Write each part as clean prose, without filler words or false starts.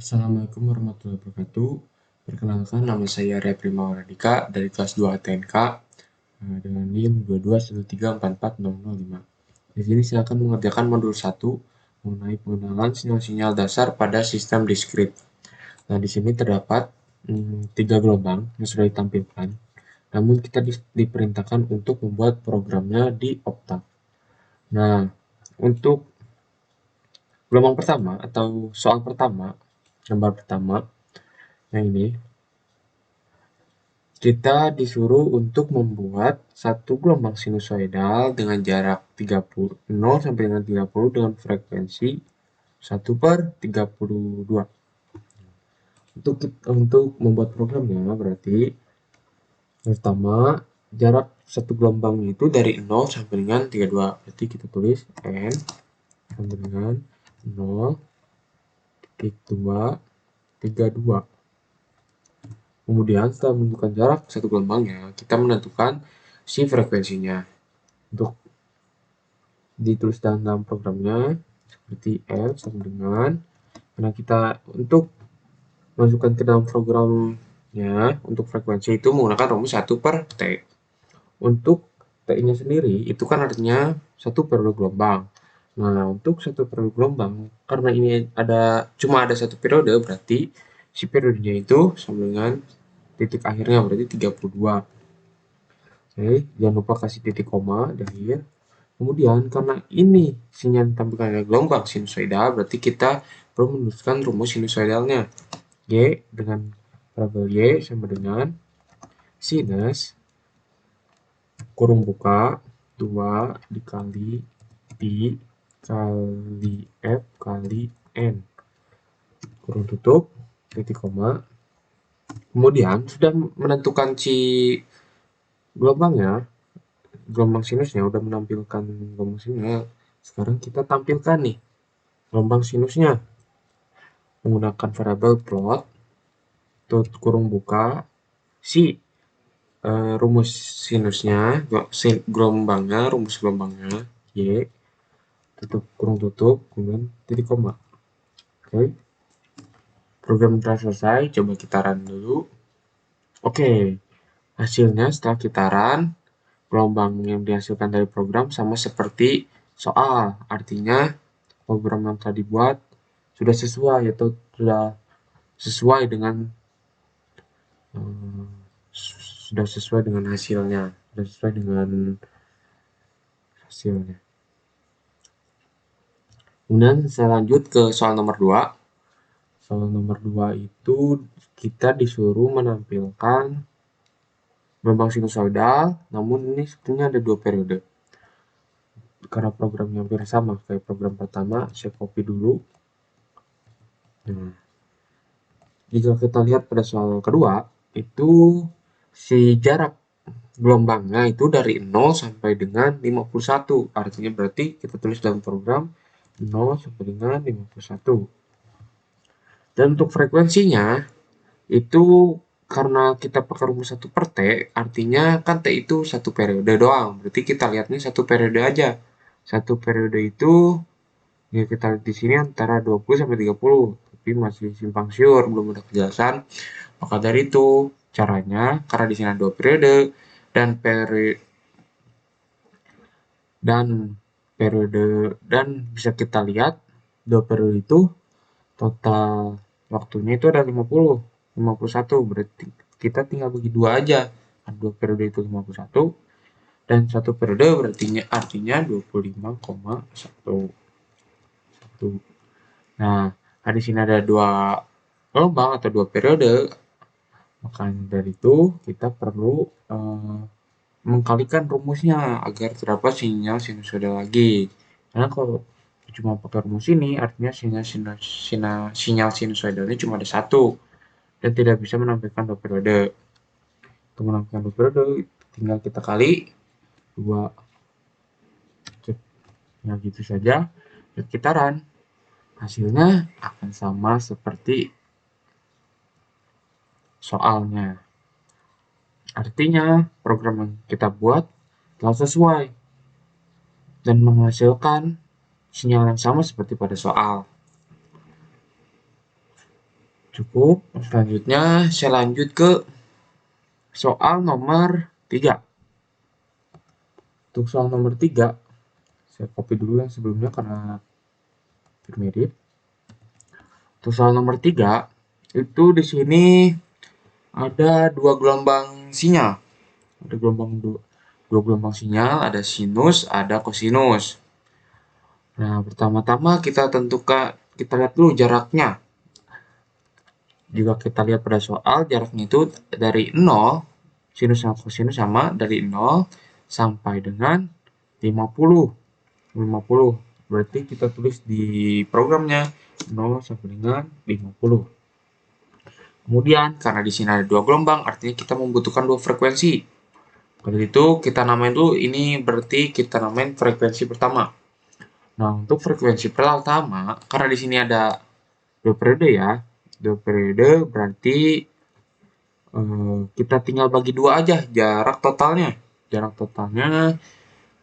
Assalamualaikum warahmatullahi wabarakatuh. Perkenalkan, nama saya Arya Primawardika dari kelas 2 ATNK dengan NIM 2213440005. Di sini saya akan mengerjakan modul 1 mengenai pengenalan sinyal-sinyal dasar pada sistem diskrit. Nah, di sini terdapat 3 gelombang yang sudah ditampilkan. Namun kita diperintahkan untuk membuat programnya di Octave. Nah, untuk gelombang pertama atau soal pertama, gambar pertama, yang ini, kita disuruh untuk membuat satu gelombang sinusoidal dengan jarak 0 sampai dengan 30 dengan frekuensi 1/32. Untuk membuat programnya berarti pertama jarak satu gelombang itu dari 0 sampai dengan 32. Berarti kita tulis n sama dengan 0,232. Kemudian setelah menentukan jarak satu gelombangnya, kita menentukan si frekuensinya. Untuk ditulis dalam programnya seperti F sama dengan, karena kita untuk masukkan ke dalam programnya untuk frekuensi itu menggunakan rumus 1/T. Untuk T-nya sendiri itu kan artinya 1/2 gelombang. Nah, untuk 1/2 gelombang, karena ini cuma ada satu periode, berarti si periodenya itu sama dengan titik akhirnya, berarti 32. Oke, jangan lupa kasih titik koma di akhir. Kemudian karena ini sinyal tampilkannya gelombang sinusoidal, berarti kita perlu menuliskan rumus sinusoidalnya. Y dengan variabel Y sama dengan sinus kurung buka 2 dikali pi kali F kali N kurung tutup titik koma. Kemudian sudah menentukan si gelombangnya, gelombang sinusnya udah menampilkan gelombang sinusnya. Sekarang kita tampilkan nih gelombang sinusnya menggunakan variabel plot kurung buka si rumus sinusnya, rumus gelombangnya y tutup kurung tutup kemudian titik koma. Oke, program telah selesai. Coba kita run dulu. Oke, hasilnya setelah kita run, gelombang yang dihasilkan dari program sama seperti soal, artinya program yang telah dibuat sudah sesuai atau sudah sesuai dengan hasilnya, sudah sesuai dengan hasilnya. Kemudian saya lanjut ke soal nomor 2. Soal nomor 2 itu kita disuruh menampilkan gelombang sinusoidal, namun ini sebetulnya ada 2 periode. Karena programnya hampir sama kayak program pertama, saya copy dulu. Nah, jika kita lihat pada soal kedua, itu si jarak gelombangnya itu dari 0 sampai dengan 51. Artinya berarti kita tulis dalam program 0 sampai dengan 51. Dan untuk frekuensinya itu karena kita pakai rumus 1/T, artinya kan T itu satu periode doang. Berarti kita lihatnya satu periode aja. Satu periode itu ya kita lihat di sini antara 20 sampai 30, tapi masih simpang siur, belum ada kejelasan. Maka dari itu caranya, karena di sini ada 2 periode dan bisa kita lihat 2 periode itu total waktunya itu ada 51, berarti kita tinggal bagi 2 aja. 2 periode itu 51 dan 1 periode artinya 25,1. Nah, di sini ada 2 gelombang atau 2 periode. Maka dari itu kita perlu mengkalikan rumusnya agar terdapat sinyal sinusoidal lagi. Karena kalau cuma pakai rumus ini, artinya sinyal sinusoidalnya cuma ada satu dan tidak bisa menampilkan 2 periode. Untuk menampilkan 2 periode, tinggal kita kali 2. Nah, gitu saja. Dan kita run. Hasilnya akan sama seperti soalnya. Artinya, program yang kita buat telah sesuai dan menghasilkan sinyal yang sama seperti pada soal. Cukup. Selanjutnya saya lanjut ke soal nomor 3. Untuk soal nomor 3, saya copy dulu yang sebelumnya karena mirip. Untuk soal nomor 3, itu di sini ada dua gelombang sinyal. Ada dua gelombang sinyal, ada sinus, ada kosinus. Nah, pertama-tama kita lihat dulu jaraknya. Jika kita lihat pada soal, jaraknya itu dari 0, sinus sama kosinus sama, dari 0 sampai dengan 50. 50. Berarti kita tulis di programnya 0 sampai dengan 50. Kemudian, karena di sini ada dua gelombang, artinya kita membutuhkan dua frekuensi. Kalau itu kita namain dulu, ini berarti kita namain frekuensi pertama. Nah, untuk frekuensi pertama, karena di sini ada dua periode ya, dua periode berarti kita tinggal bagi dua aja jarak totalnya. Jarak totalnya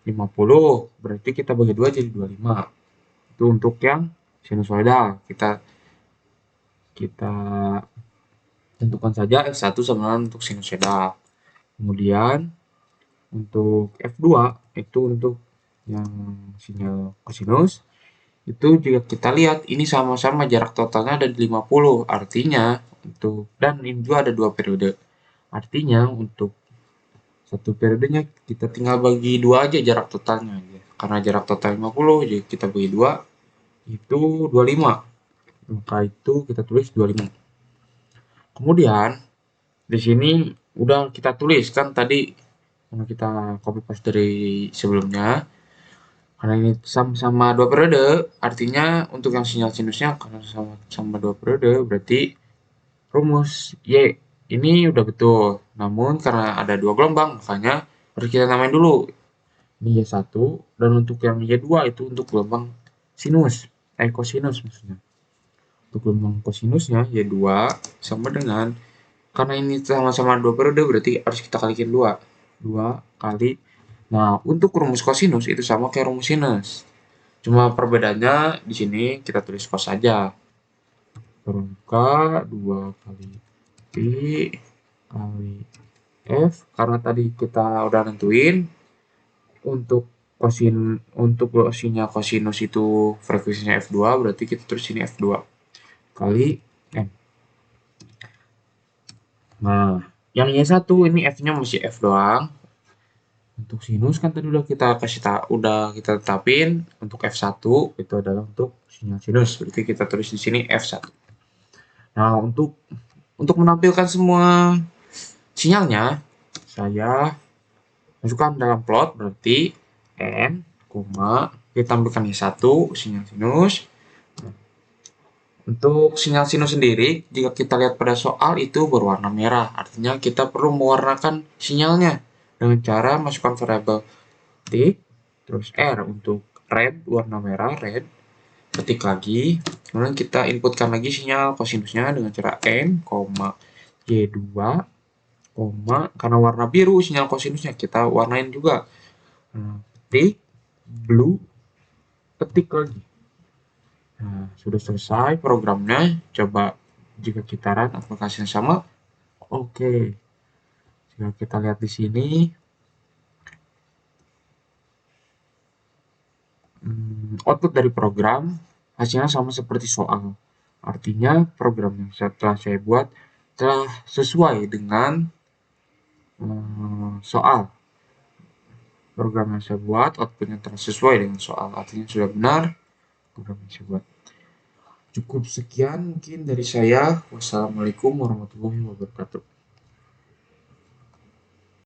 50, berarti kita bagi dua jadi 25. Itu untuk yang sinusoidal. Kita tentukan saja F1 sama dengan untuk sinusoidal. Kemudian untuk F2 itu untuk yang sinyal kosinus. Itu jika kita lihat ini sama-sama jarak totalnya ada di 50. Artinya dan ini juga ada dua periode. Artinya untuk satu periodenya kita tinggal bagi dua aja jarak totalnya. Karena jarak total 50, jadi kita bagi dua itu 25. Maka itu kita tulis 25. Kemudian di sini udah kita tulis kan tadi karena kita copy paste dari sebelumnya. Karena ini sama-sama dua periode, artinya untuk yang sinyal sinusnya karena sama dua periode berarti rumus Y ini udah betul. Namun karena ada dua gelombang makanya harus kita namain dulu. Ini Y1 dan untuk yang Y2 itu untuk gelombang sinus, kosinus maksudnya. Untuk gelombang kosinusnya Y2 sama dengan karena ini sama-sama dua periode berarti harus kita kalikan 2. 2 kali. Nah, untuk rumus kosinus itu sama kayak rumus sinus. Cuma perbedaannya di sini kita tulis cos saja. Permuka 2 kali P kali F karena tadi kita udah nentuin untuk sinyal kosinus itu frekuensinya F2 berarti kita tulis sini F2 kali M. Nah, yang Y1 ini F-nya masih F doang. Untuk sinus kan tadi udah kita tetapin untuk F1 itu adalah untuk sinyal sinus. Berarti kita tulis di sini F1. Nah, untuk menampilkan semua sinyalnya saya masukkan dalam plot berarti N, kita tampilkan Y1 sinyal sinus. Untuk sinyal sinus sendiri, jika kita lihat pada soal itu berwarna merah, artinya kita perlu mewarnakan sinyalnya dengan cara masukkan variabel titik, terus R untuk red, warna merah, red, ketik lagi, kemudian kita inputkan lagi sinyal kosinusnya dengan cara N, Y2, karena warna biru sinyal kosinusnya kita warnain juga, ketik, blue, ketik lagi. Nah, sudah selesai programnya. Coba jika kita run aplikasinya sama. Oke. Jika kita lihat di sini. Output dari program hasilnya sama seperti soal. Artinya program yang setelah saya buat telah sesuai dengan soal. Program yang saya buat outputnya telah sesuai dengan soal. Artinya sudah benar program yang saya buat. Cukup sekian mungkin dari saya. Wassalamualaikum warahmatullahi wabarakatuh.